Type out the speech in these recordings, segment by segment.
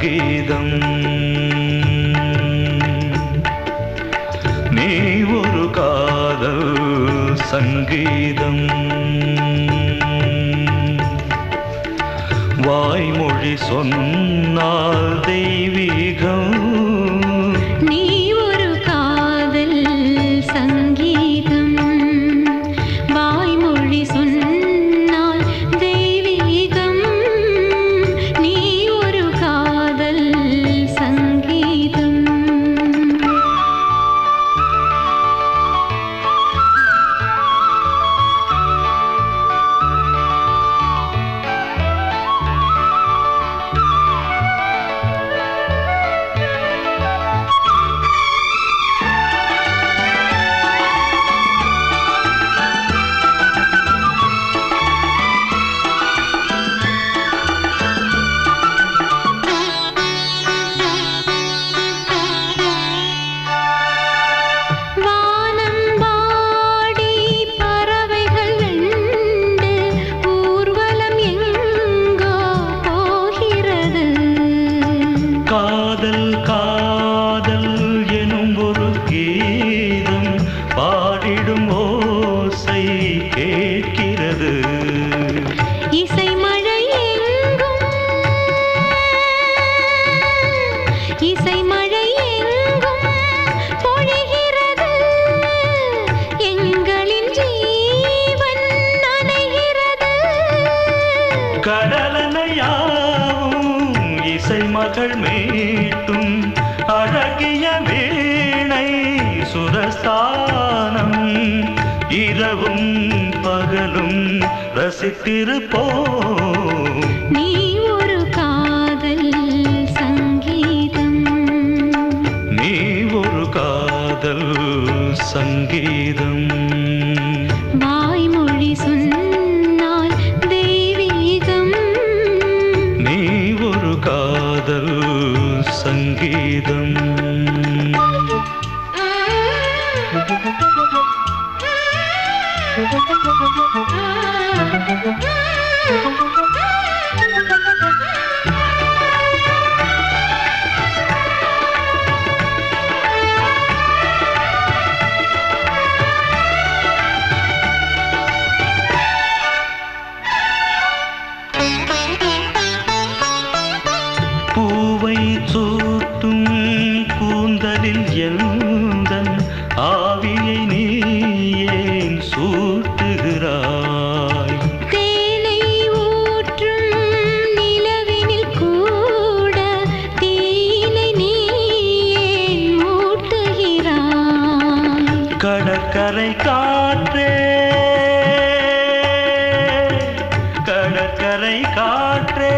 சங்கீதம். நீ ஒரு காதல் சங்கீதம். வாய்மொழி சொன்னால் தெய்வீகம். நீ ஒரு காதல் சங்கீதம். வாய்மொழி சொன்னால் தெய்வீகம். நீ ஒரு காதல் சங்கீதம். காதல் காதல் எனும் ஒரு கீதம் பாடிடும் ஓசை கேட்கிறது. இசை மழை எங்கும் இசை மழை எங்கும் பொழிகிறது. எங்களின் ஜீவன் நனைகிறது. கடலனையாவும் இசை மகள் மீட்டும் அழகிய வீணை சுரஸ்தானம். இரவும் பகலும் ரசித்திருப்போம். நீ ஒரு காதல் சங்கீதம். நீ ஒரு காதல் சங்கீதம். வாய்மொழி சொன்னால் தெய்வீகம். நீ ஒரு காதல் சங்கீதம். பூவை சூட்டும் கூந்தலில் எந்தன் ஆவியை நீ ஏன் சூட்டுகிறாய்? தேனை ஊற்றும் நிலவினில் கூட தீனை நீ ஏன் மூட்டுகிறாய்? கடற்கரை காற்றே கடற்கரை காற்றே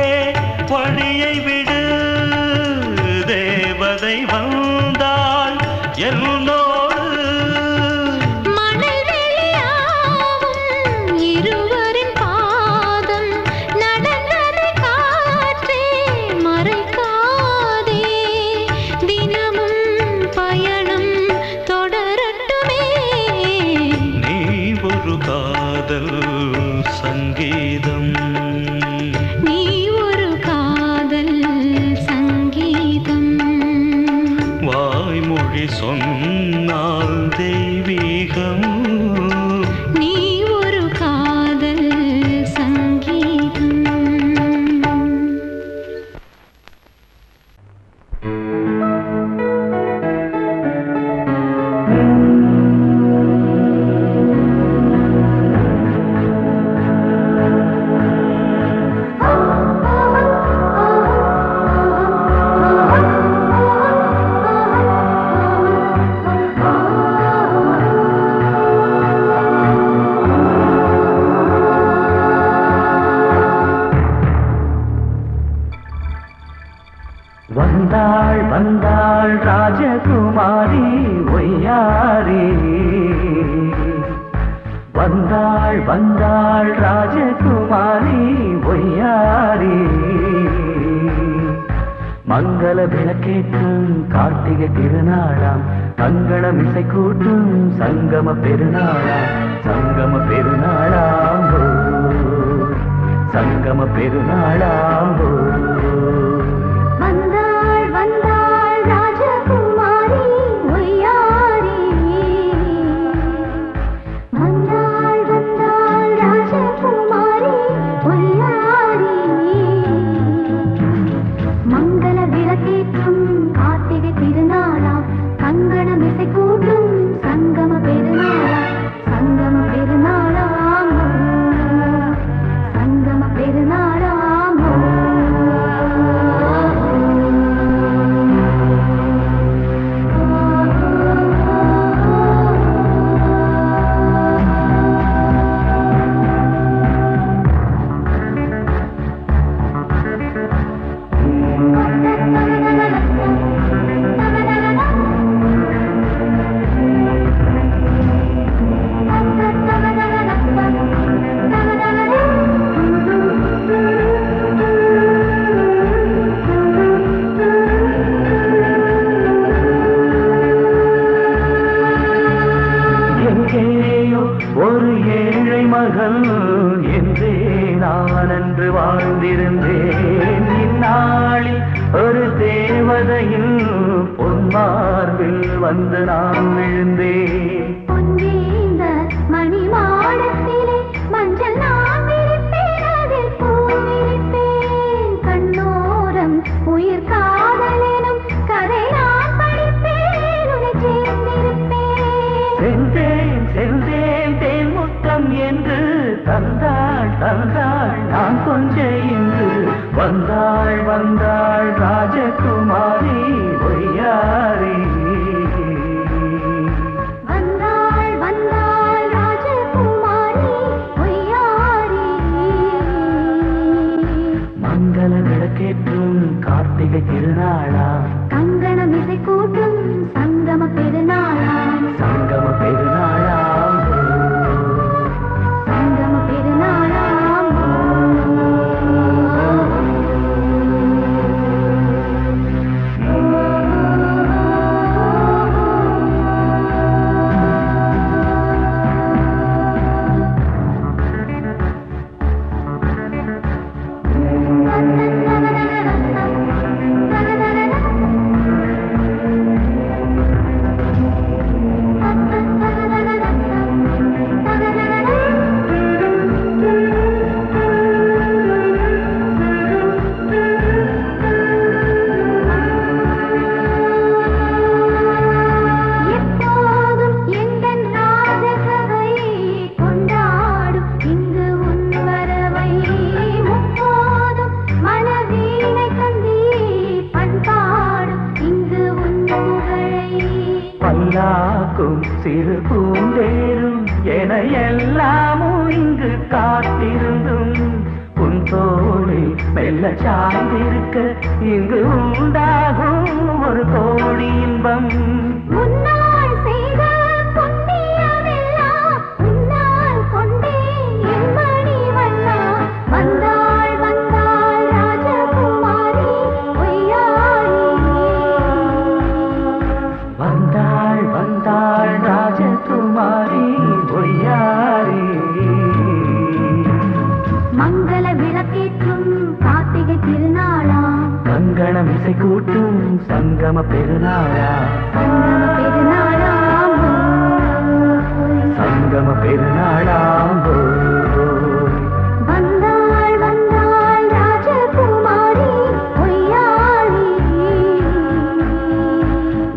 வழியை விடு. தேவதை வந்தால் என்னோடு மணல் வெளியாகும் இருவரின் பாதம் நடந்ததை காற்றே மறைக்காதே. தினமும் பயணம் தொடரட்டுமே. நீ ஒரு காதல் சங்கீதம். நீ ஒரு காதல் சங்கீதம். வாய்மொழி சொன்னால் தெய்வீகம். நீ ஒரு காதல் சங்கீதம். வந்தாள் வந்தாள் ராஜகுமாரி ஒய்யாரி. வந்தாள் வந்தாள் ராஜகுமாரி ஒய்யாரி. மங்கள விளக்கேற்றும் கார்த்திகை திருநாளாம். மங்களம் இசை கூட்டும் சங்கம பெருநாளாம். சங்கம பெருநாளாம் சங்கம பெருநாளாம். வந்த ஒரு ஏழை மகள் என்றே நான் அன்று வாழ்ந்திருந்தேன். இந்நாளில் ஒரு தேவதையில் பொன்மார்பில் வந்து நான் விழுந்தேன். பொன்னேந்த மணி மாடத்திலே மஞ்சள் நான் விரிப்பேன், அதில் பூ விரிப்பேன். கண்ணோரம் உயிர் காதலெனும் கதை நான் படிப்பேன், உன்னை சேர்ந்திருப்பேன். சென்றேன் சென்றேன் தேன் முத்தம் என்று தந்தாள் தந்தாள் நான் கொஞ்ச இன்று வந்தாள் வந்தாள் ராஜகுமாரி ஒய்யாரி. வந்தாள் வந்தாள் ராஜகுமாரி ஒய்யாரி. மங்கள விளக்கேற்றும் கார்த்திகை திருநாளா, கங்கணம் இசை கூட்டும் சங்கம பெருநாளாம். சங்கம பெருநாளாம் சங்கம பெருநாளாம். எப்போதும் எந்தன் ராஜசபை கொண்டாடும் இங்கு உன் வரவை. முப்போதும் மனவீணை தந்தி பண்பாடும் இங்கு உன் புகழை. பல்லாக்கும் சிறு பூந்தேரும் என எல்லாமும் இங்கு காத்திருந்தும் உன் தோளில் மெல்ல சாய்ந்திருக்க இங்கு உண்டாகும் ஒரு கோடி இன்பம். முன்னால் செய்த புண்ணியமெல்லாம் உன்னால் கொண்டேன் என் மணி வண்ணா. வந்தாள் வந்தாள் ராஜகுமாரி ஒய்யாரி. வந்தாள் வந்தாள் ராஜகுமாரி ஒய்யாரி. மங்கள விளக்கேற்றும் கார்த்திகை திருநாளாம். கங்கணம் இசை கூட்டும் சங்கம பெருநாளா, சங்கம பெருநாளாம். சங்கம பெருநாளாம் வந்தாள் வந்தாள் ராஜகுமாரி ஒய்யாரி.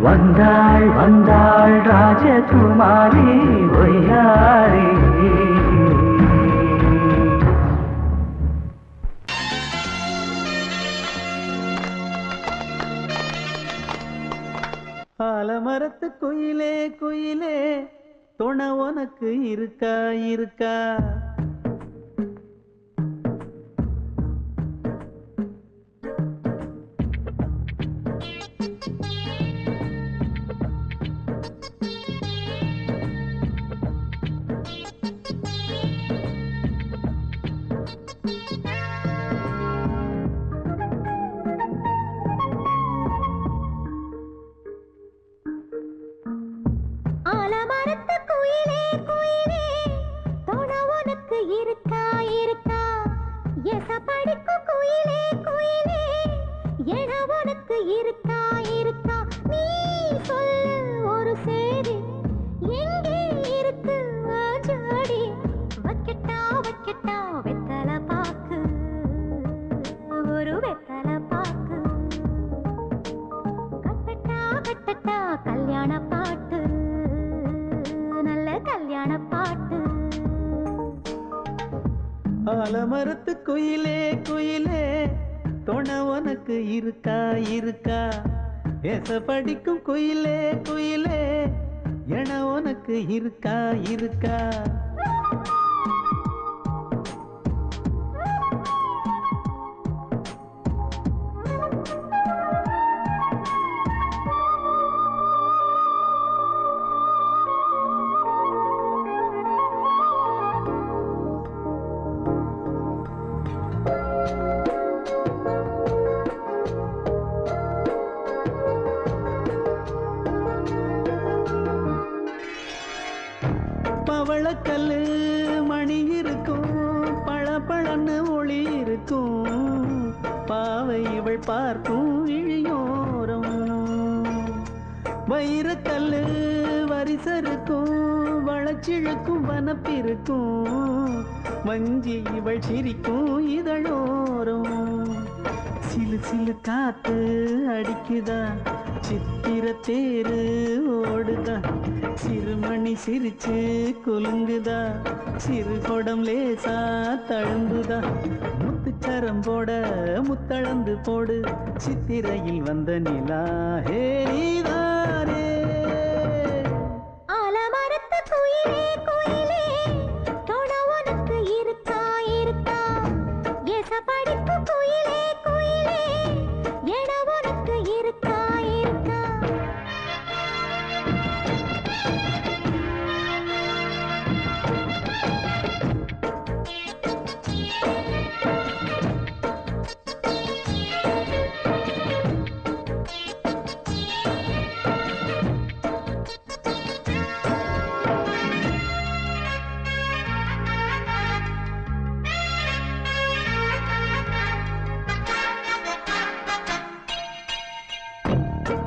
வந்தாள் வந்தாள் ராஜகுமாரி ஒய்யாரி. ஆலமரத்து குயிலே குயிலே துணை உனக்கு இருக்கா இருக்கா? ஆலமரத்து குயிலே குயிலே துணை உனக்கு இருக்கா இருக்கா? எச படிக்கும் குயிலே குயிலே என உனக்கு இருக்கா இருக்கா? நீ சொல்லு ஒரு சேதி எங்கே இருக்கு ஜோடி? வைக்கட்டா வைக்கட்டா வெத்தலை பாக்கு, ஒரு வெத்தலை பாக்கு. கட்டட்டா கட்டட்டா கல்யாண பாட்டு, நல்ல கல்யாண பாட்டு. ஆலமரத்து குயிலே குயிலே துணை உனக்கு இருக்கா இருக்கா? ஏச படிக்கும் குயிலே குயிலே என உனக்கு இருக்கா இருக்கா? பவளக்கல்லு மணி இருக்கும், பளபளன்னு ஒளி இருக்கும், பாவை இவள் பார்க்கும் இழியோரம். வைரக்கல்லு வரிசருக்கும், வளச்சிழுக்கும் வனப்பிருக்கும், வஞ்சி இவள் சிரிக்கும் இதழோரம். சிலு சிலு காத்து அடிக்குதா, சித்திர தேரு ஓடுதா, சிறுமணி சிரிச்சு குலுங்குதா, சிறு கொடம் லேசா தழும்புதா, முத்துச்சரம் போட முத்தளந்து போடு, சித்திரையில் வந்த நிலா ஹே நீதானே. ஆலமரத்து குயிலே குயிலே, தொட உனக்கு இருக்கா இருக்கா, எசபடிக்கு குயிலே குயிலே, எட உனக்கு இருக்கா இருக்கா.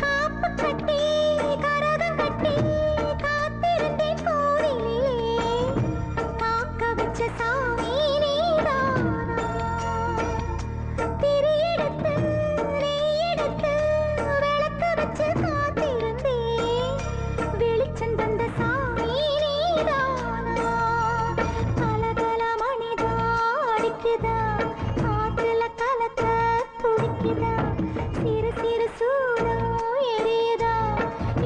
காப்பு கட்டி கரகம் கட்டி காத்திருந்தேன் கோவிலிலே, காக்க வச்ச சாமி நீதானா. திரி எடுத்து நெய் எடுத்து விளக்கு வச்சு காத்திருந்தேன், வெளிச்சம் தந்த சாமி நீதானா. கலகல மணிதா அடிக்குதா, காற்றுல கலக்க துடிக்குதா, சிறு சிறு சூடம் எரியுதா,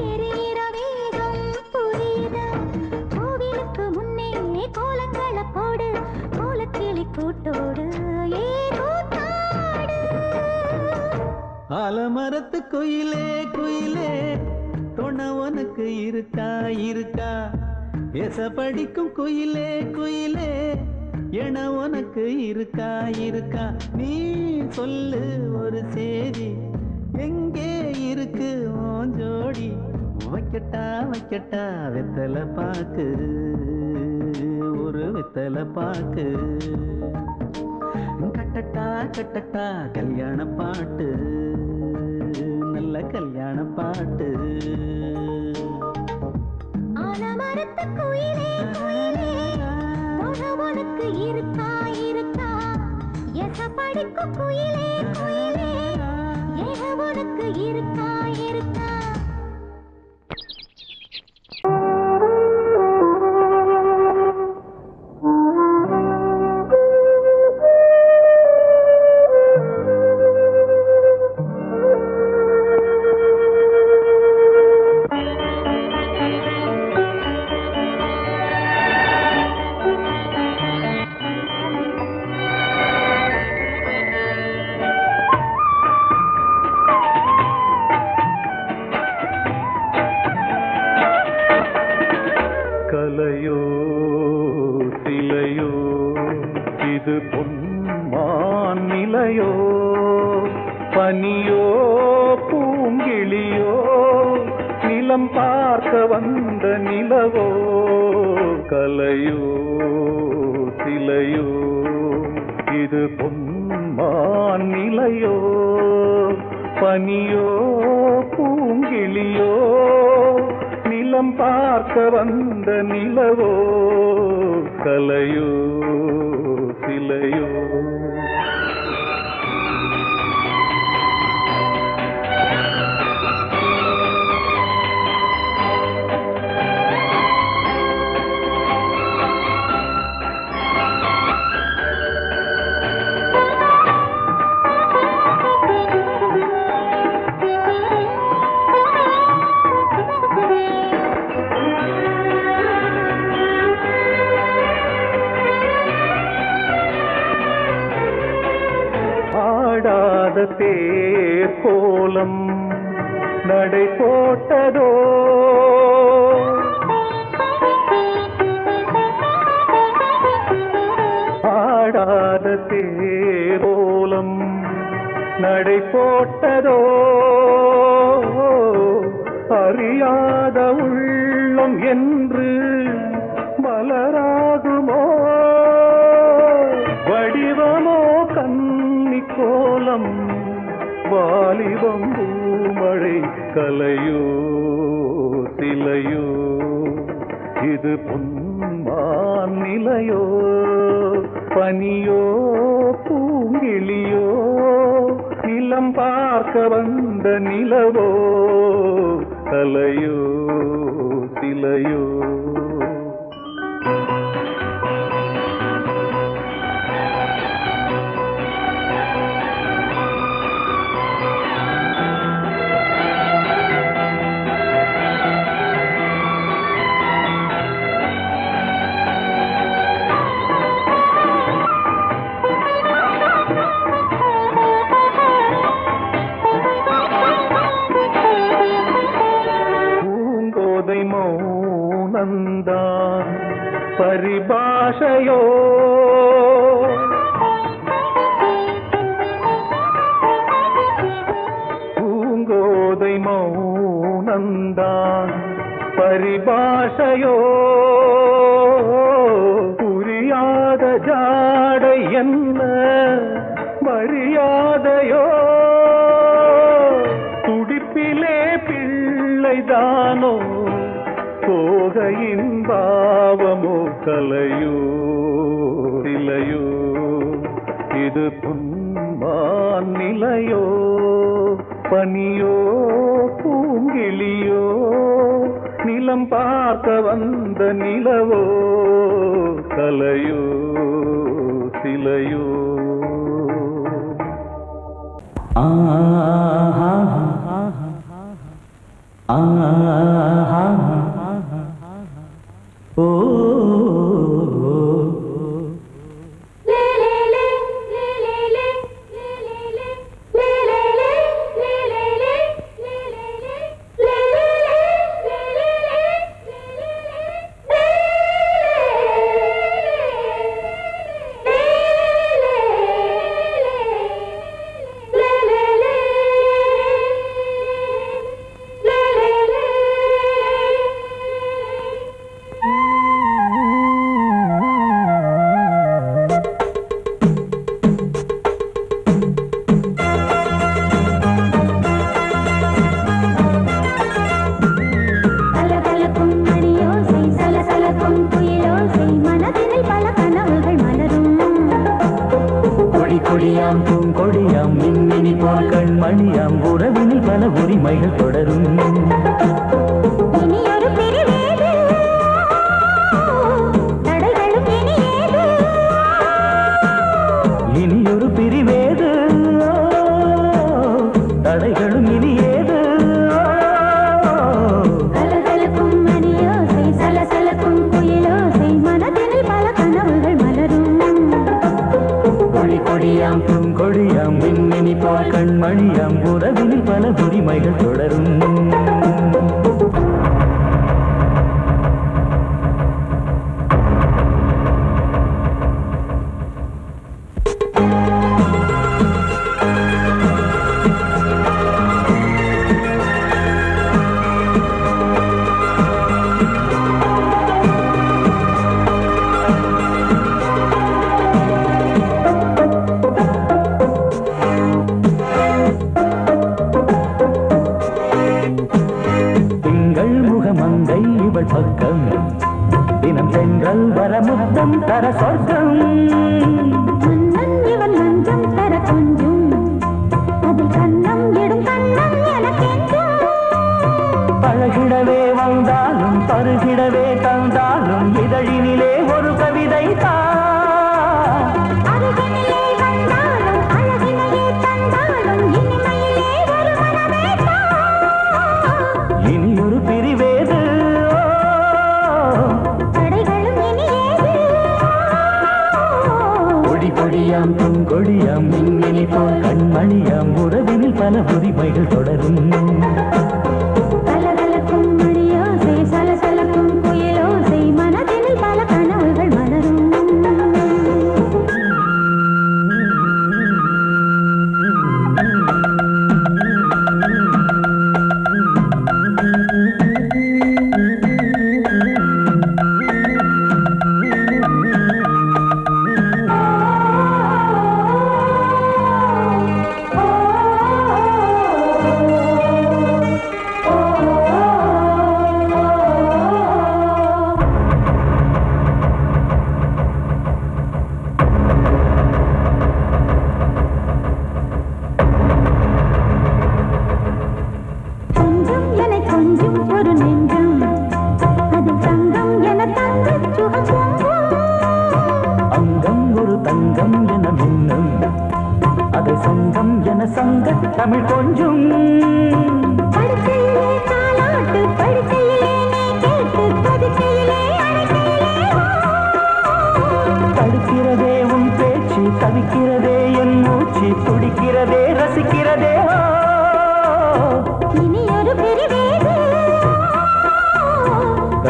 எரியிற வேகம் புரியுதா. கோவிலுக்கு முன்னே கோலங்களை போடு, கோலக்கிளி கூட்டோடு ஏ கூத்தாடு. ஆலமரத்து குயிலே குயிலே, தொண உனக்கு இருக்கா இருக்கா, எச படிக்கும் குயிலே குயிலே, என உனக்கு இருக்கா இருக்கா. நீ சொல்லு ஒரு சேதி, எங்கே இருக்கு உன் ஜோடி, வைக்கட்டா வைக்கட்டா வெத்தலை பாக்கு, ஒரு வெத்தலை பாக்கு, கட்டட்டா கட்டட்டா கல்யாண பாட்டு, நல்ல கல்யாண பாட்டு. ஆலமரத்து குயிலே குயிலே, தொட உனக்கு இருக்கா இருக்கா, எசபடிக்கு குயிலே குயிலே, எட உனக்கு இருக்கா இருக்கா. கலையோ சிலையோ இது பொன்மான் நிலையோ, பனியோ பூங்கிளியோ, நிலம் பார்க்க வந்த நிலவோ. கலையோ சிலையோ இது பொன்மான் நிலையோ, பனியோ பூங்கிளியோ, நிலம் பார்க்க வந்த நிலவோ. கலையோ சிலையோ. ஆடாத தேர் கோலம் நடை போட்டதோ, ஆடாத தேர் கோலம் நடை போட்டதோ, அறியாத உள்ளம் என்று மல வாலிபம் பூமழை கலையோ சிலையோ இது பொன்மான் நிலையோ பனியோ பூங்கிளியோ நிலம் பார்க்க வந்த நிலவோ கலையோ சிலையோ மௌனந்தான் பரிபாஷையோ பூங்கோதை மௌனந்தான் பரிபாஷையோ புரியாத ஜாடை என்ன மரியாதையோ துடிப்பிலே பிள்ளைதானோ போகையின் பாவமோ கலையோ சிலையோ இது பொன்மான் நிலையோ பனியோ பூங்கிளியோ நிலம் பார்க்க வந்த நிலவோ கலையோ சிலையோ ஓ கொடியாம் பூங்கொடியாம் மின்மினி போல் கண்மணியாம் உறவினில் பல உரிமைகள் தொடரும் இனியொரு பிரிவேது தடைகளும் இனியேது கொடியாம் பூங்கொடியாம் மின்மினி போல் கண்மணியாம் உறவினில் பல உரிமைகள் தொடரும் பக்கம் தினம் சென்றல் வரமுத்தம் தர சொர்க்கம் இவன் லஞ்சம் தர கொஞ்சம் அதில் கண்ணம் இடும் கண்ணம் எனக்கென்றும் பழகிடவே வந்தாலும் பருகிடவே தந்தாலும் இதழினிலே ஒரு கவிதை அருகினிலே வந்தாலும் அழகினையே தந்தாலும் இனிமையிலே ஒரு மனமே இனியொரு பிரிவேது கொடியாம் பூங்கொடியாம் மின்மினி போல் கண்மணியாம் உறவினில் பல உரிமைகள் தொடரும் கலகலக்கும் மணியோசை சலசலக்கும் புயலோசை மனதினில் பல கனவுகள் மலரும்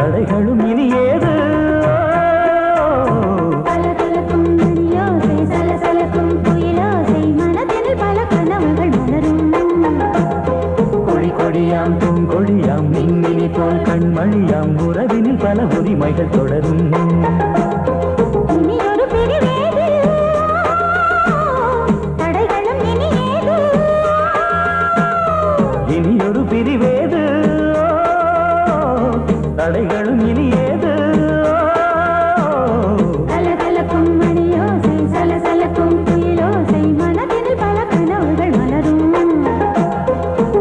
தடைகளும் இனி ஏது கலகலக்கும் மணியோசை சலசலக்கும் குயிலோசை மனதில் பல கனவுகள் மலரும் கொடி கொடியாம் பூங்கொடியாம் மின்மினி போல் கண்மணியாம் உறவினில் பல உரிமைகள் தொடரும் இனி ஒரு பிரிவேது தடைகளும் இனி ஏது இனியொரு பிரிவேது தடைகளும் இனி ஏது கலகலக்கும் மணியோசை சலசலக்கும் குயிலோசை மனதில் பல கனவுகள் மலரும்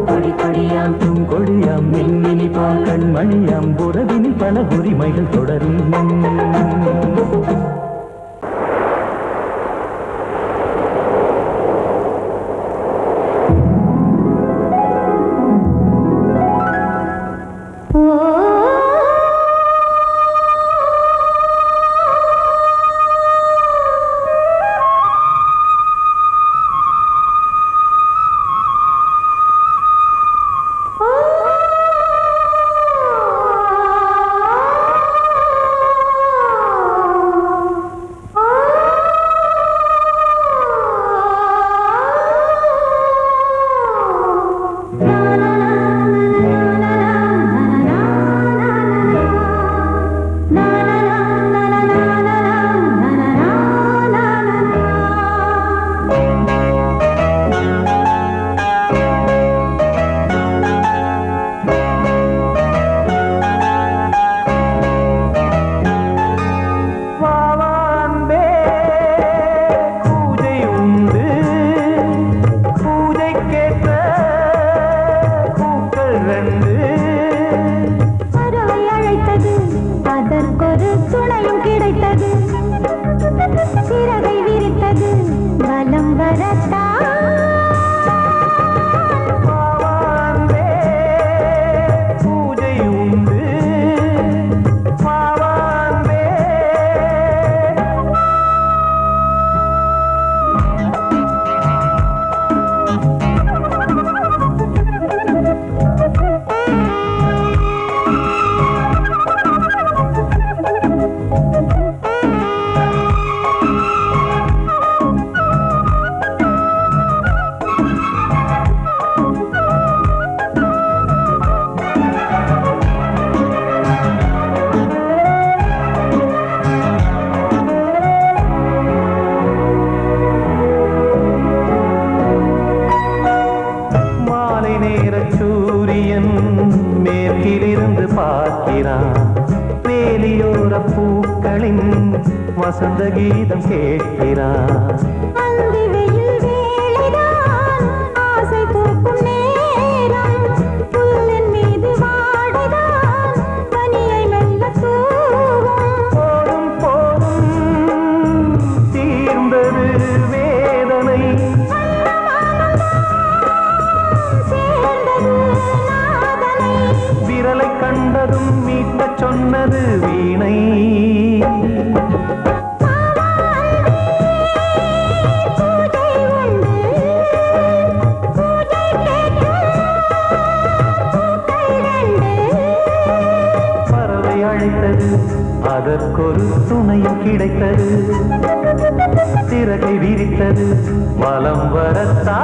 கொடி கொடியாம் பூங்கொடியாம் மின்மினி போல் கண்மணியாம் உறவினில் பல உரிமைகள் தொடரும் சிறகை விரித்தது வலம் வரத்தா பூஜை உண்டு பாவான்பே சூரியன் மேற்கிலிருந்து பார்க்கிறான் வேலியோர பூக்களின் வசந்த கீதம் கேட்கிறான் அந்தி வெயில் வேளைதான் ஆசை பூக்கும் நேரம் புல்லின் மீது வாடைதான் பனியை மெல்ல தூவும் போதும் போதும் தீர்ந்தது வேதனை விரலை கண்டதும் மீட்டச் சொன்னது வீணை பறவை அழைத்தது அதற்கொரு துணையும் கிடைத்தது சிறகை விரித்தது வலம் வரத்தா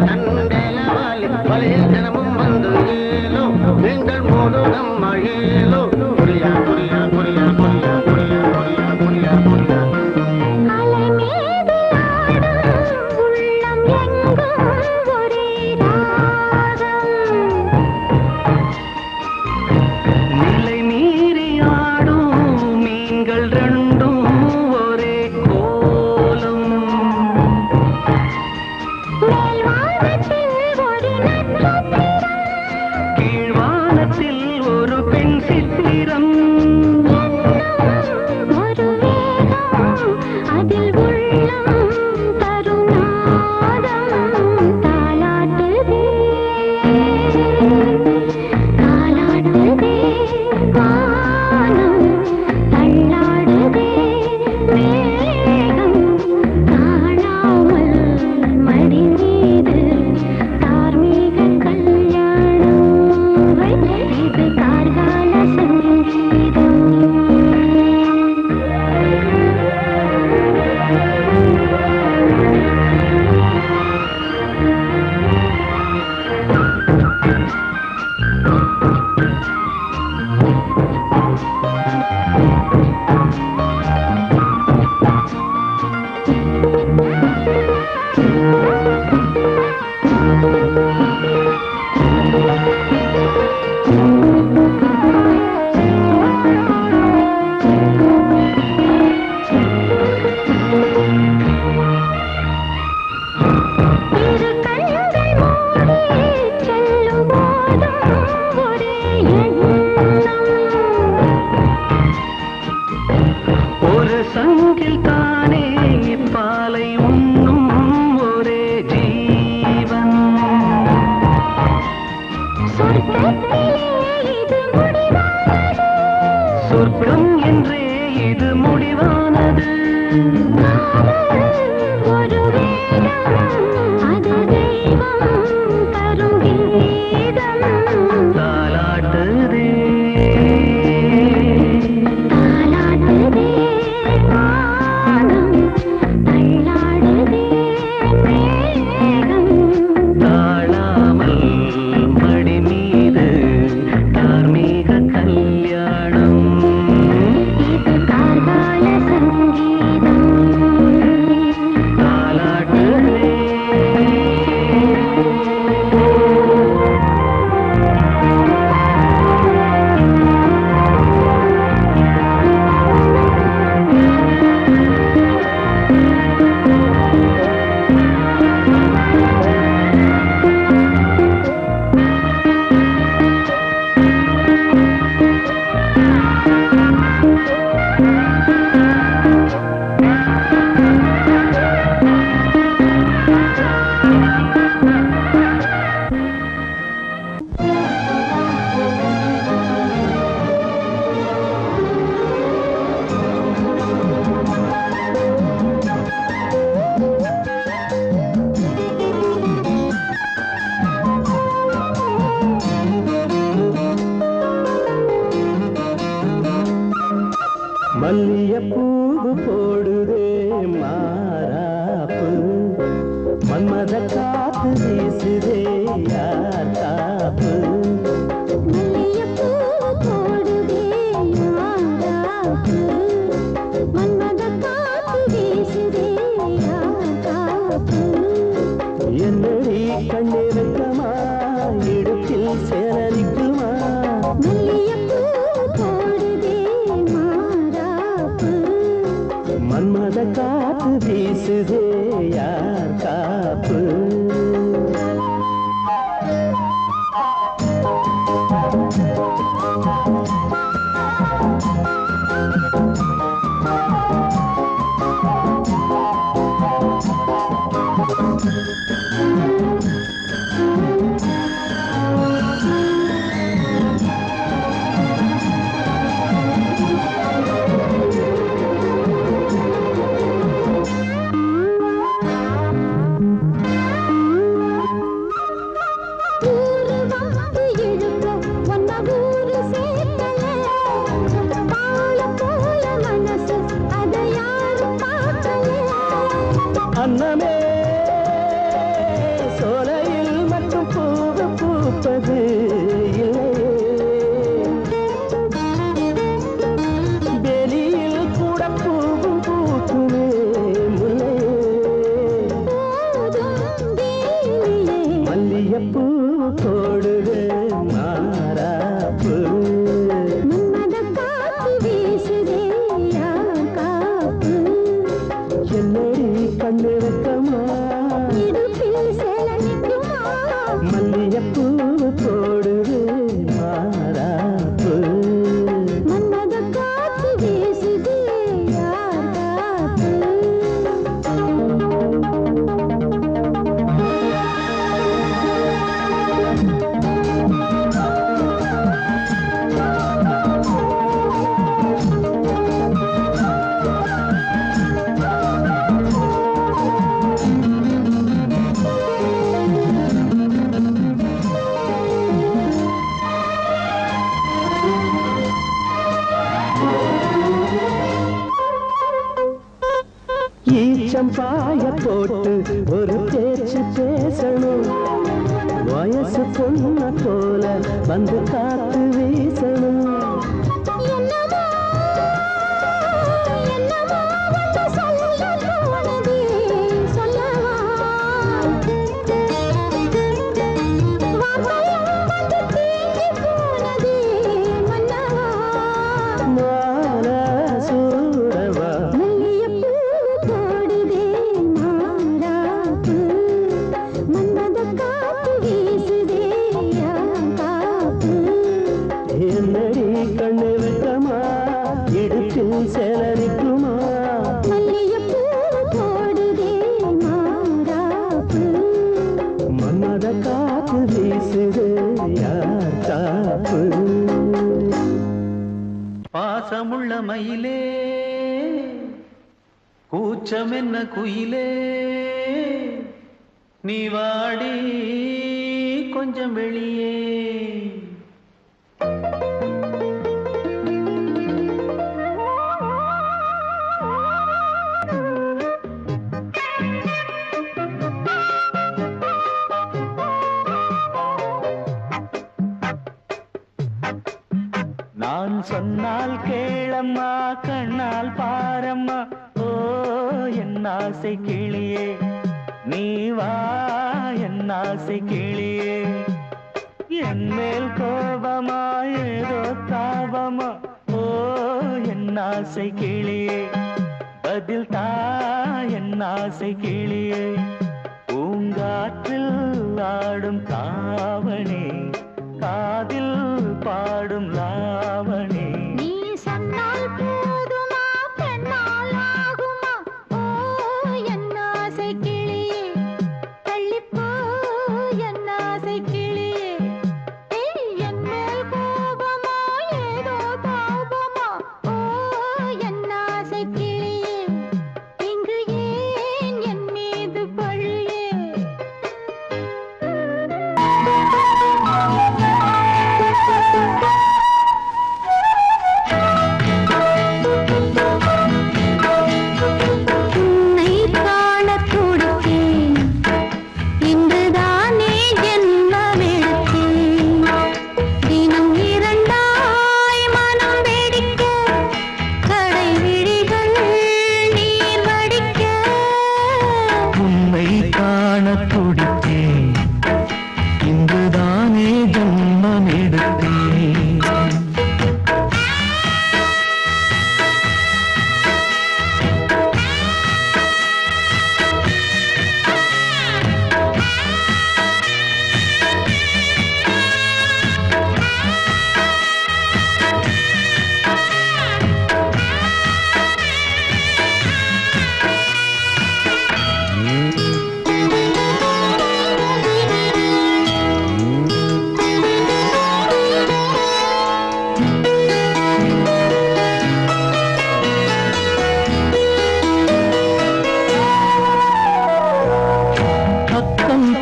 Tandela vale, vale, dinamum vandu yelo. அதில் உள்ளம் கருநாதம் தாலாட்டுதே தாலாட்டுதே வானம் தள்ளாடுதே மேகம் காணாமல் மடி மீது தார்மீக கல்யாணம் இது கார்கால சங்கீதம் இரு கண்கள் மூடி செல்லும் போதும் ஒரே எண்ணம் ஒரு சங்கில் தானே பாலை உண்ணும் ஒரே ஜீவன் சொர்க்கத்திலே இது முடிவானது சொர்க்கம் என்றே இது முடிவானது ஒரு வேதம் அது தெய்வம் தரும் கீதம் தாலாட்டுதே தாலாட்டுதே வானம் தள்ளாடுதே மேகம் தாழாமல் மடி மீது தார்மீக கல்யாணம் இது கார்கால சங்கீதம் தாலாட்டுதே மல்லியப்பூவு போடுதே மாறாப்பு மன்மத காத்து வீசுதே யார் காப்பு மல்லிகைப்பூ போடுதே மாறாப்பு மன்மத காத்து வீசுதே யாக்காப்பு என்னடி கண்ணிருக்கமா இடுப்பில் சேலரிக்குமா மல்லிகைப்பூ போடுதே மாறாப்பு மன்மத காத்து வீசுதே யார் காப்பு ஊரு வந்து இழுக்க ஒன்ன ஊரு சேர்க்கல பால போல மனசு அதை யாரும் பார்க்கல அன்னமே சோலையில் மட்டும் பூவு பூப்பது வெளியில் கூட பூவும் பூக்குமே முல்லையே மல்லியப்பூ போடுது மாறாப்பு மன்மத காத்து வீசுதே யாக்காப்பு என்னடி கண்ணிருக்கமா இடுப்பில் சேல நிற்குமா மல்லியப்பூ போடுது மாறாப்பு மன்மத காத்து வீசுதே யாக்காப்பு ஈச்சம் பாய போட்டு ஒரு பேச்சு பேசணும் வயசு பொண்ண போல வந்து காத்து வீசணும் பாசமுள்ள மயிலே கூச்சம் என்ன குயிலே நீ வாடி கொஞ்சம் வெளியே நான் சொன்னால் கேளம்மா கண்ணால் பாரம்மா ஓ என் ஆசை கிளியே நீ வா என் ஆசை கிளியே என் மேல் கோபமா ஏதோ தாபமா ஓ என் ஆசை கிளியே பதில் தா என் ஆசை கிளியே பூங்காற்றில் ஆடும் தாவணி காதில் பாடும் லாவணி நீ சொன்னால் போதுமா பெண்ணால் ஆகுமா ஓ என் ஆசை கிளியே தள்ளிப்போ என் ஆசை கிளியே என் மேல் கோபமா ஏதோ தாபமா ஓ என் ஆசை கிளியே இங்கு ஏன் என் மீது பழியே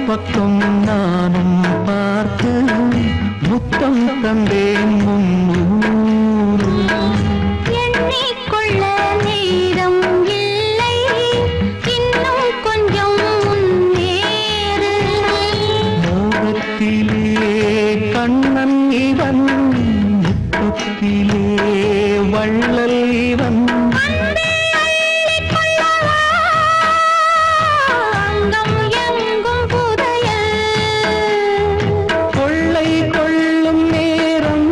பக்கம் நானும் பார்த்து முத்தம் தந்தேன் முன்னூறு எண்ணிக்கொள்ள நேரம் இல்லை இன்னும் கொஞ்சம் முன்னேறு மோகத்திலே கண்ணன் இவன் முத்தத்திலே வள்ளல் இவன் கொள்ளை கொள்ளும் நேரம்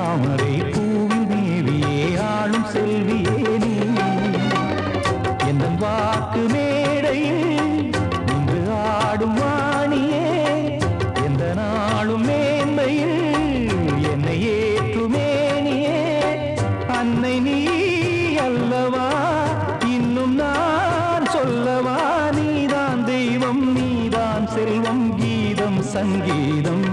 தாமரை பூவில் தேவியே ஆளும் செல்வியே நீ என் வாக்கு மேடையில் நின்று ஆடும் வாணியே எந்த நாளும் மேன்மையில் என்னை ஏற்றுமேனியே அன்னை நீ அல்லவா இன்னும் நான் சொல்லவா நீதான் தெய்வம் நீதான் செல்வம் கீதம் சங்கீதம்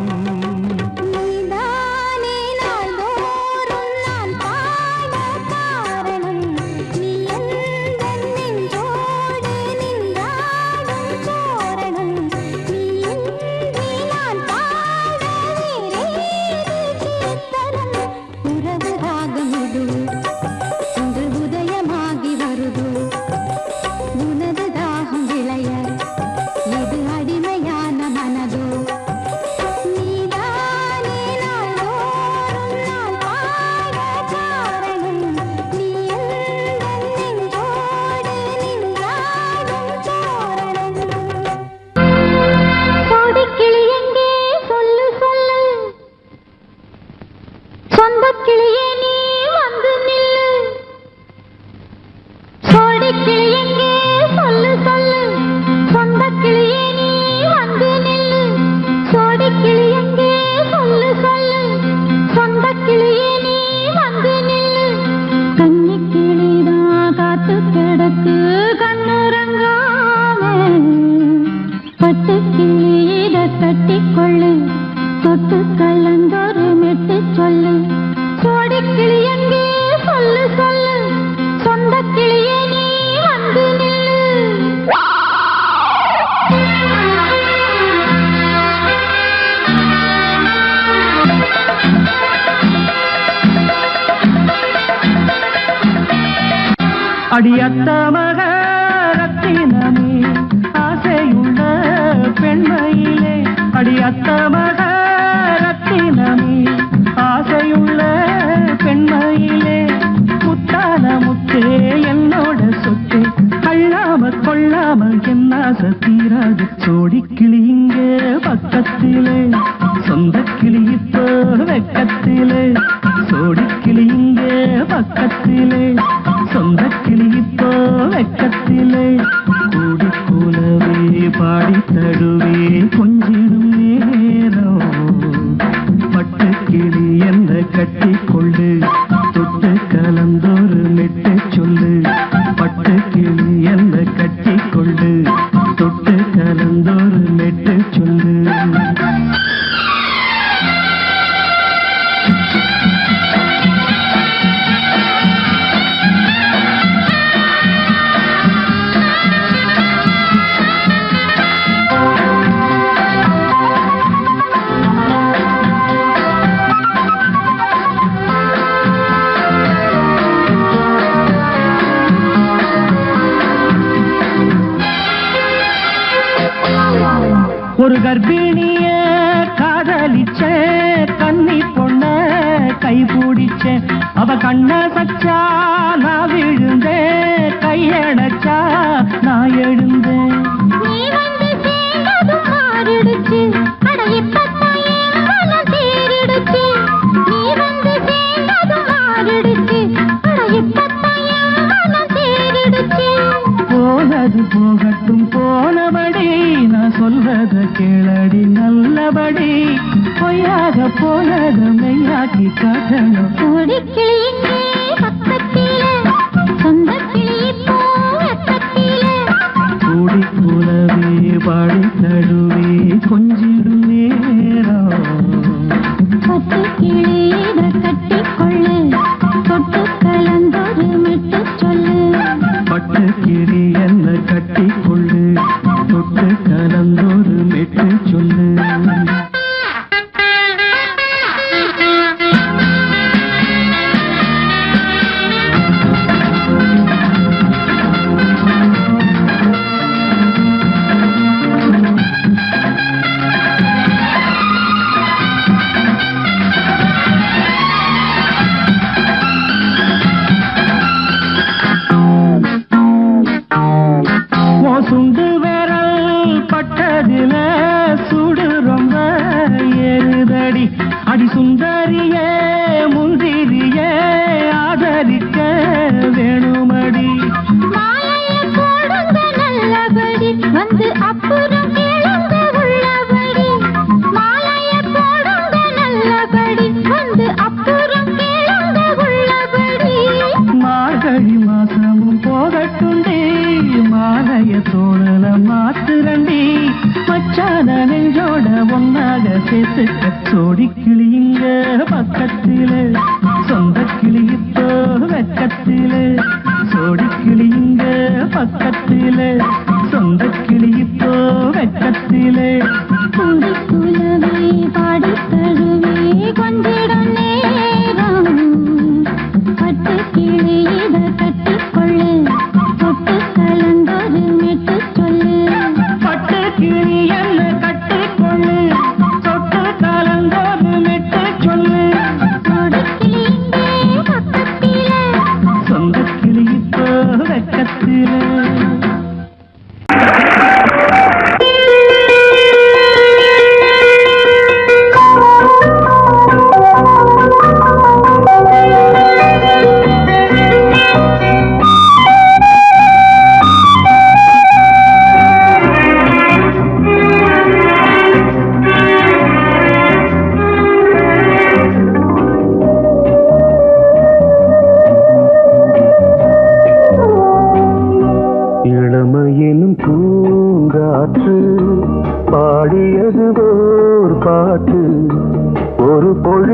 அடியத்த மக ரத்தினமே ஆசையுள்ள பெண்மையிலே அடியத்த மக ரத்தினமே ஆசையுள்ள பெண்மையிலே முத்தான முத்தே என்னோட சொத்து அள்ளாம கொள்ளாம என்ன சத்தீராது சோடி கிளி இங்கே பக்கத்திலே சொந்த கிளி இப்போ வெக்கத்திலே சோடி கிளி இங்கே பக்கத்திலே சொந்த கிளி இப்போ வெக்கத்திலே கூடி கூலவே பாடி தடுவே கொஞ்சிடும் நேரம் பட்டு கிளி என்ன கட்டி கொண்டு தொட்டு கலந்தொரு மெட்டு சொல்லு பட்டு கிளி என்ன கட்டி கொண்டு தொட்டு கலந்தொரு மெட்டு சொல்லு ஒரு கர்ப்பிணிய காதலிச்ச கன்னி பொண்ண கை பிடிச்ச அவ கண்ண சச்சா நான் விழுந்தேன் கையடைச்சா நான் எழுந்தேன் நீ வந்து சேர்ந்ததும் மாறிடுச்சு அட இப்பத்தான் என் மனம் தேறிடுச்சு நீ வந்து சேர்ந்ததும் மாறிடுச்சு அட இப்பத்தான் என் மனம் தேறிடுச்சு போனது போகட்டும் போனபடி நான் சொல்றத கேளடி நல்லபடி பொய்யாக போனது மெய்யாக்கி காட்டணும் கூடி கிளி இங்கே பக்கத்திலே சொந்த கிளி இப்போ வெக்கத்திலே கூடி கூலவே பாடி தடுவே கொஞ்சிடும் நேரம் பட்டு கிளியிட கட்டிக்கொள்ளு தொட்டு கலந்தொரு மெட்டு சொல்லு பட்டு கிளி என்ன கட்டி கொள்ளு தொட்டு கலந்தொரு மெட்டு சொல்லு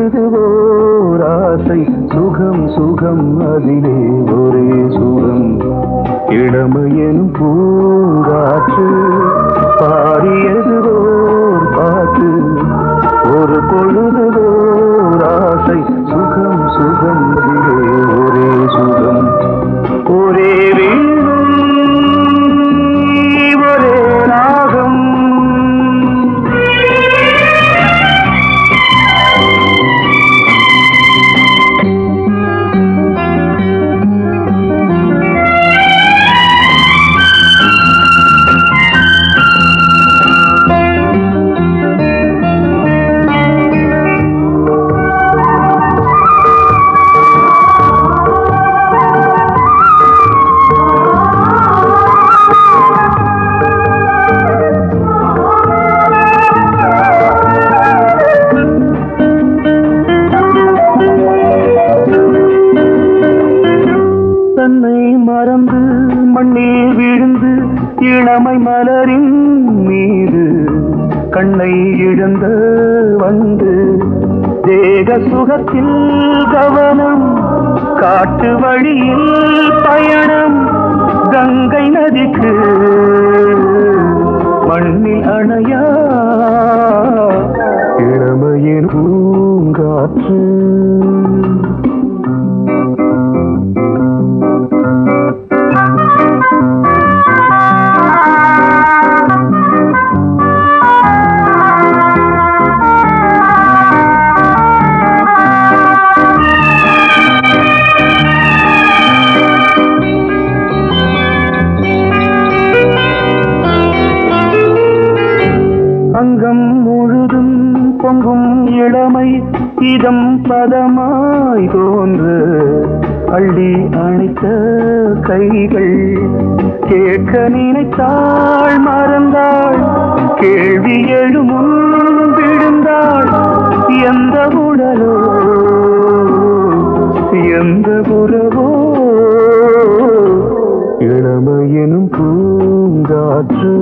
பொழுது ஓர் ஆசை சுகம் சுகம் அதிலே ஒரே சுகம் இளமையெனும் பூங்காற்று பாடியது ஓர் பாட்டு ஒரு பொழுது ஓர் ஆசை சுகம் சுகம் அதிலே ஒரே சுகம் ஒரே வீணை ஒரே ராகம் இளமை மலரின் மீது கண்ணை இழந்த வந்து தேக சுகத்தில் கவனம் காட்டு வழியில் பயணம் கங்கை நதிக்கு மண்ணில் அணையா இளமையின் பூங்காற்று அங்கம் முழுதும் பொங்கும் இளமை இதம் பதமாய் தோன்று அள்ளி அணைத்த கைகள் கேட்க நினைத்தாள் மறந்தாள் கேள்வி எழுமுன் விழுந்தாள் எந்த உடலோ எந்த உறவோ இளமையெனும் பூங்காற்று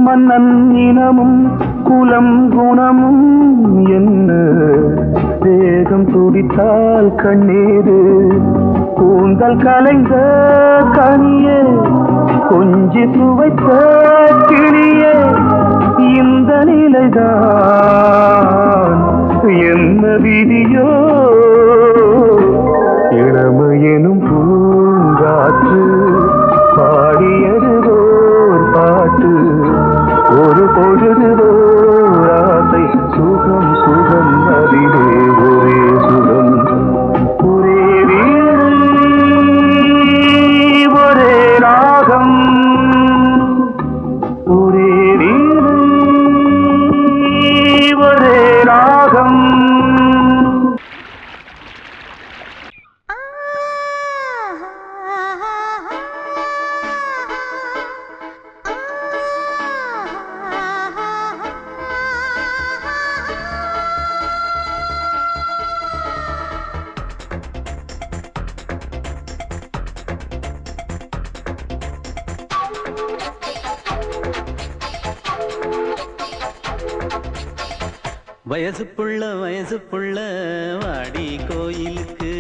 மன்னன் இனமும் குலம் குணமும் என்ன தேகம் துடித்தால் கண்ணீரு கூந்தல் கலைந்த கனியே கொஞ்சி சுவைத்த கிளியே இந்த நிலைதான் என்ன விதியோ இளமையெனும் பூங்காற்று பாடியது ஓர் பாட்டு ஒரு பொழுது ஓர் ஆசை சுகம் சுகம் அதிலே ஒரே சுகம் ஒரே வீணை ஒரே ராகம் ஒரே வீணை ஒரே ராகம் வயசு புள்ள வாடி கோயிலுக்கு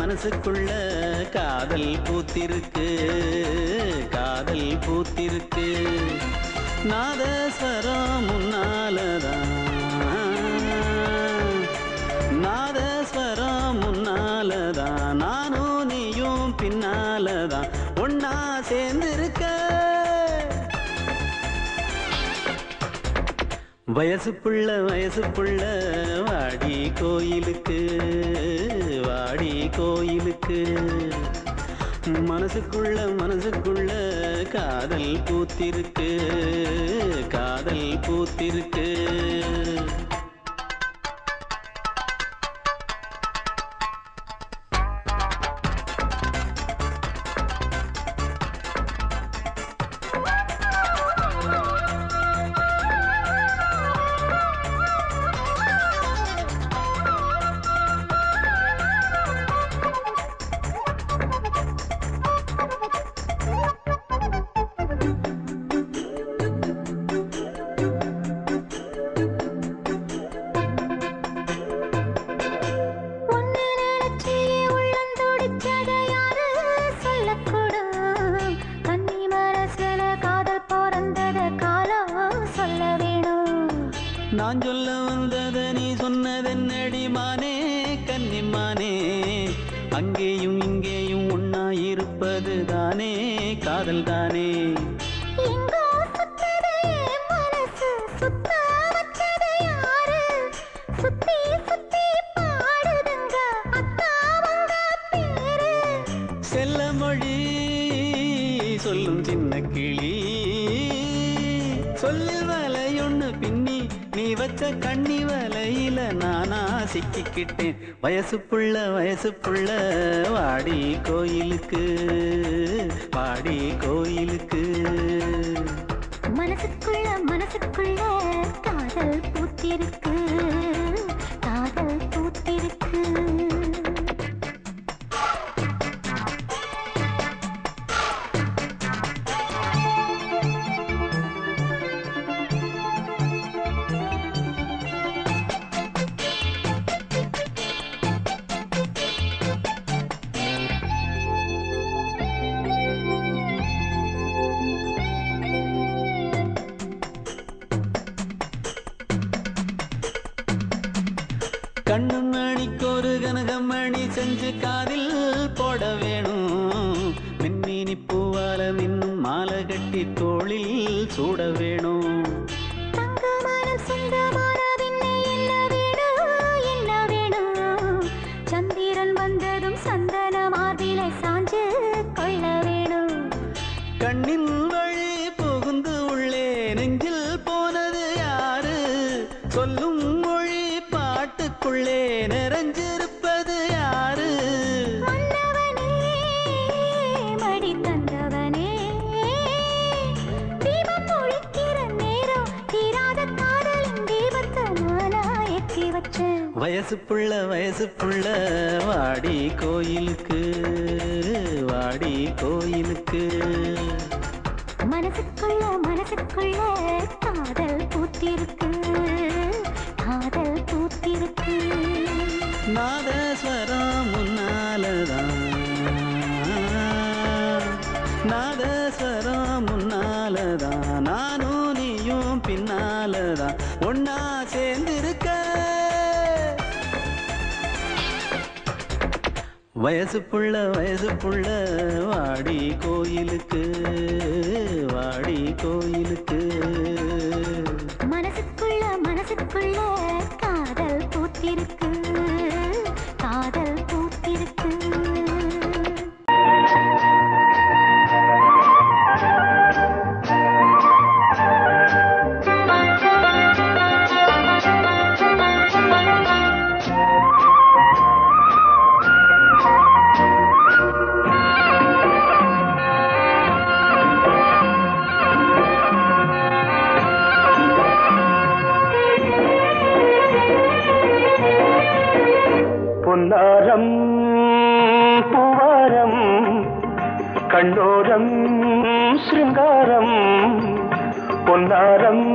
மனசுக்குள்ள காதல் பூத்திருக்கு நாதஸ்வரம் முன்னாலதான் நானும் நீயும் பின்னாலதான் ஒன்னா சேர்ந்திருக்க வயசு புள்ள வாடி கோயிலுக்கு மனசுக்குள்ள மனசுக்குள்ள காதல் பூத்திருக்கு காதல் பூத்திருக்கு நான் சொல்ல வந்தத நீ சொன்னதென்னடி மானே கன்னிமானே அங்கேயும் இங்கேயும் ஒன்னா இருப்பது தானே காதல் தானே செல்ல மொழி சொல்லும் சின்ன கிளி சொல்லில் வலையொன்னு பின்னி நீ வச்ச கண்ணி வலையில நானா சிக்கிக்கிட்டேன் வயசு புள்ள வாடி கோயிலுக்கு வாடி கோயிலுக்கு மனசுக்குள்ள மனசுக்குள்ள காதல் பூத்திருக்கு காதல் பூத்திருக்கு கண்ணு மணிக்கொரு கனகமணி செஞ்சு காதில் போட வேணும் மின்மினி பூவால மின்னும் மாலை கட்டி தோளில் சூட வேணும் சந்திரன் வந்ததும் சந்தன மார்பிலை சாஞ்சு கொள்ள வேணும் கண்ணின் வழி புகுந்து உள்ளே நெஞ்சில் போனது யாரு சொல்லும் மொழி பாட்டுக்குள்ளே நிறைஞ்சிருப்பது யாரு மன்னவனே மடி தந்தவனே தீபம் ஒழிக்கிற நேரம் தீராத காதலின் தீபத்தை நானா ஏற்றி வச்சேன் வயசு புள்ள வாடி கோயிலுக்கு வாடி கோயிலுக்கு மனசுக்குள்ள மனசுக்குள்ள காதல் பூத்திருக்கு காதல் பூத்திருக்கு நாதஸ்வரம் முன்னாலதான் நாதஸ்வரம் முன்னாலதான் நானும் நீயும் பின்னாலதான் ஒன்னா சேர்ந்திருக்க வயசு புள்ள வாடி கோயிலுக்கு வாடி கோயிலுக்கு மனசுக்குள்ள மனசுக்குள்ள காதல் பூத்திருக்கு காதல் பூத்திருக்கு பொன்னாரம் பூவாரம் கண்ணோரம் சிருங்காரம் பொன்னாரம்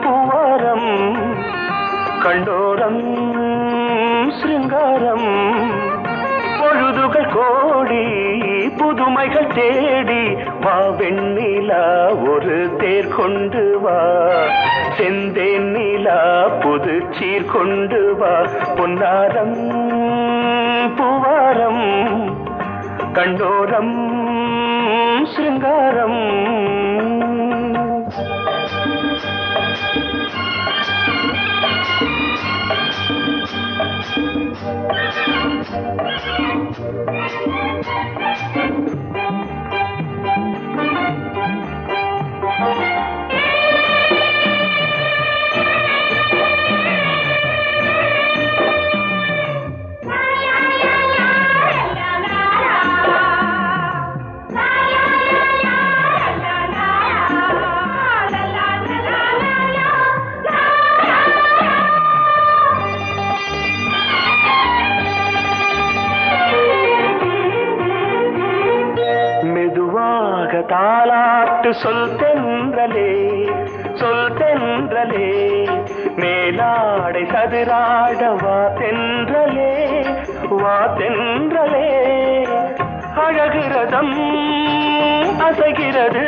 பூவாரம் கண்டோரம் சிருங்காரம் பொழுதுகள் கோடி புதுமைகள் தேடி வா வெண்ணிலா ஒரு தேர் கொண்டு வா செந்தேன் நிலா புது சீர் கொண்டு வா பொன்னாரம் பூவாரம் கண்டோரம் சிருங்காரம் சொல் தென்றலே சொல் தென்றலே மேலாடை சதுராட வா தென்றலே வா தென்றலே அழகிறதம் அசைகிறது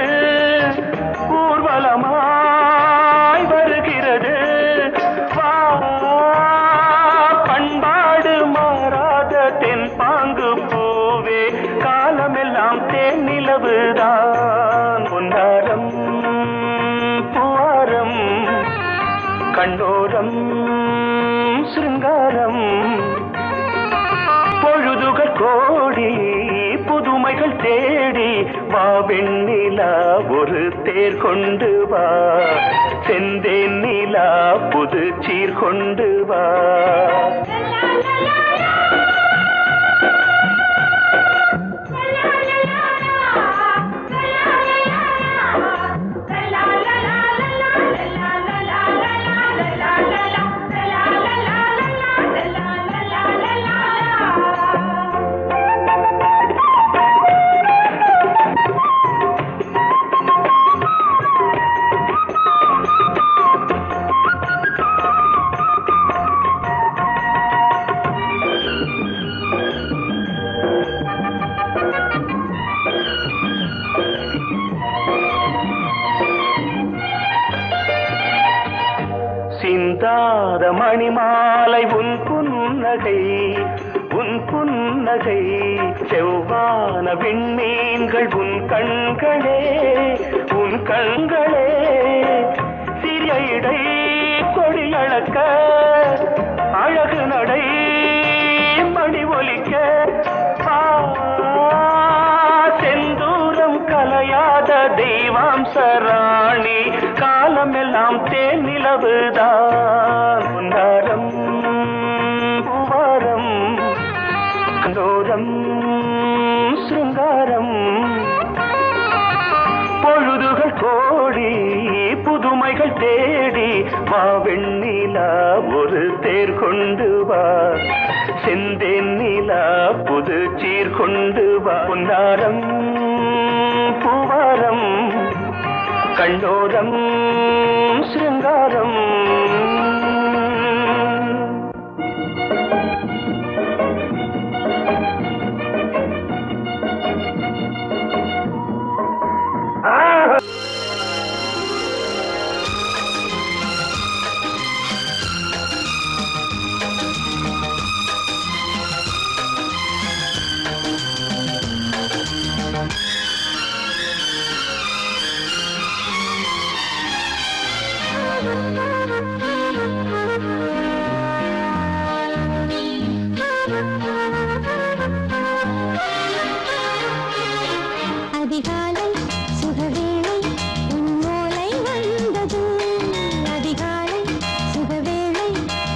ஊர்வலமாய் வருகிறது வா பண்பாடு மாறாத தென் பாங்கு பூவே காலமெல்லாம் தேன் நிலவுதான் பொன்னாரம் பூவாரம் கண்ணோரம் சிருங்காரம் பொழுதுகள் கோடி புதுமைகள் தேடி வா வெண்ணிலா ஒரு தேர் கொண்டு வா செந்தேன் நிலா புது சீர் கொண்டு வா சிந்தாத மணிமாலை உன் புன்னகை செவ்வான விண்மீன்கள் உன் கண்களே சிறிய இடை கொடியளக்க அழகு நடை மணி ஒலிக்க செந்தூரம் கலையாத தெய்வாம்சராணி காலமெல்லாம் தேன் நிலவுதான் பொன்னாரம் பூவாரம் கண்டோரம் சிருங்காரம் பொழுதுகள் கோடி புதுமைகள் தேடி வா வெண்ணிலா ஒரு தேர் கொண்டு வா செந்தேன் நிலா புது சீர் கொண்டு வா பொன்னாரம் பூவாரம் கண்ணோரம் சிருங்காரம் அதிகாலை சுகவேளை உன்னோலை வந்தது அதிகாலை சுகவேளை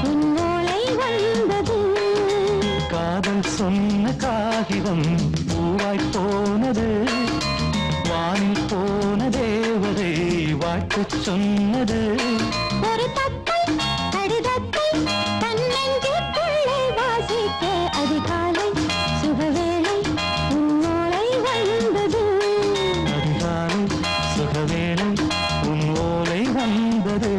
உன்னோலை வந்தது காதல் சொன்ன காகிதம் பூவாய் போனது வானில் போன தேவதை வாழ்த்து சொன்னது ஒரு தத்தை கடிதத்தை தன்னெஞ்சுக்குள்ளே வாசிக்க அதிகாலை சுகவேளை உன்னோலை வந்தது அதிகாலை சுகவேளை உன் ஓலை வந்தது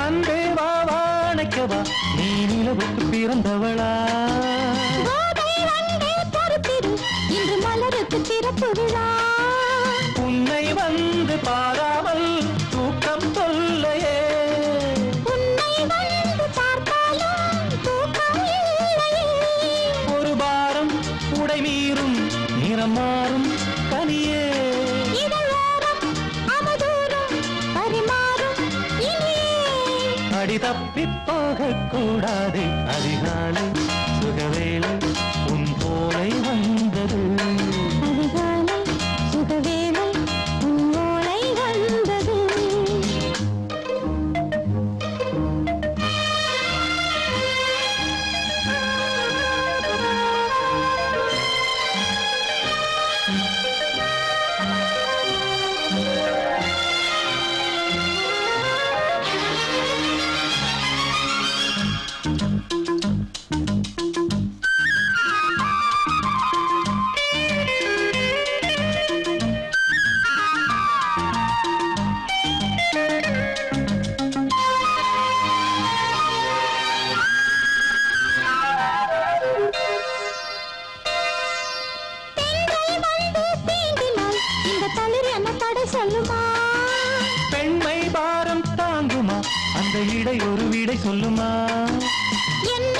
அன்பே வா வாழைக்கவா நீ நிலவுக்கு பிறந்தவளா கோதை வந்தே பொறுத்திரு இன்று மலருக்கு திறப்பு விழா உன்னை வந்து பாராமல் தூக்கம் தொல்லையே உன்னை வந்து பார்த்தாலும் தூக்கம் இல்லையே ஒரு பாரம் உடை மீறும் நிறம் மாறும் கனியே இதழோரம் அவதூறும் பரிமாறும் இனியே போகக்கூடாது அதிகாலை சுகவேளை உன் போலை வந்தது அதிகாலை சுகவேளை உன்னோலை வந்தது சொல்லுமா பெண்மை பாரம் தாங்குமா அந்த இடை ஒரு விடை சொல்லுமா என்ன